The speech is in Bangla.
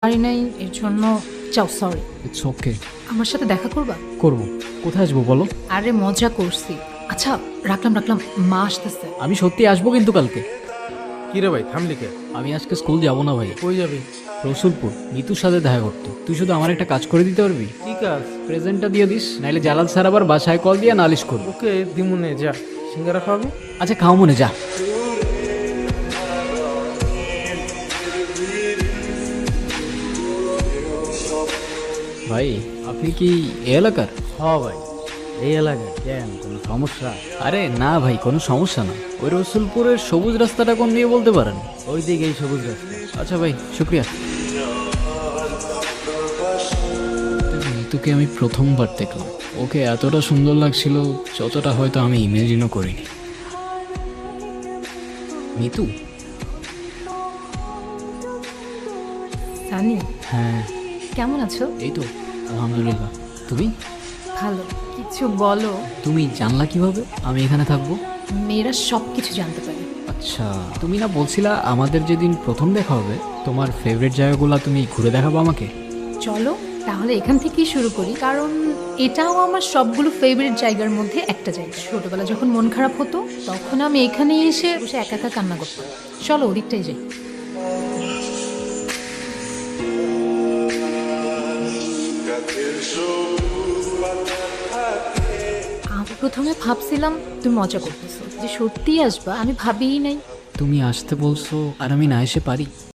পারি নাই, এর জন্য চাও সরি। It's okay. আমার সাথে দেখা করবা? করব। কোথায় আসবো বলো? আরে মজা করছি। আচ্ছা রাখলাম, মা আসতেছে। আমি সত্যি আসবো কিন্তু কালকে। কি রে ভাই, থামলি কে? আমি আজকে স্কুল যাব না ভাই। কই যাবি? রসুলপুর মিতুর সাথে দেখা করতে। তুই শুধু আমার একটা কাজ করে দিতে পারবি? কি কাজ? প্রেজেন্টটা দিয়ে দিস, নাইলে জালাল স্যার আবার বাসায় কল দিয়ে নালিশ করবো। ওকে দিমুনে, যা সিঙ্গারা খাওয়াবি। আচ্ছা খাও মনে যা। ভাই আপনি কি এ এলাকার? হ্যাঁ ভাই, এই এলাকায় কেন কোনো সমস্যা? আরে না ভাই, কোনো সমস্যা না। ওই রসুলপুরের সবুজ রাস্তাটা কোন দিয়ে বলতে পারেন? ওই দিকে এই সবুজ রাস্তা। আচ্ছা ভাই, শুক্রিয়া। মিতুকে আমি প্রথমবার দেখলাম, ওকে এতটা সুন্দর লাগছিল যতটা হয়তো আমি ইমেজিনও করিনি। মিতু? সানি, হ্যাঁ। কেমন আছো? এই তো আলহামদুলিল্লাহ। তুমি? ভালো। কিছু বলো। তুমি জানলা কিভাবে আমি এখানে থাকবো? মেয়েরা সব কিছু জানতে পারে। আচ্ছা, তুমি না বলছিলা আমাদের যেদিন প্রথম দেখা হবে তোমার ফেভারিট জায়গাগুলো তুমি ঘুরে দেখাবো আমাকে? চলো তাহলে এখান থেকেই শুরু করি, কারণ এটাও আমার সবগুলো ফেভারিট জায়গার মধ্যে একটা জায়গা। ছোটবেলা যখন মন খারাপ হতো তখন আমি এখানেই এসে বসে একা একা কান্না করতাম। চলো ওদিকটাই যাই। আমি প্রথমে ভাবছিলাম তুমি মজা করতেছো, যে সত্যিই আসবা আমি ভাবিই নাই। তুমি আসতে বলছো আর আমি না এসে পারি?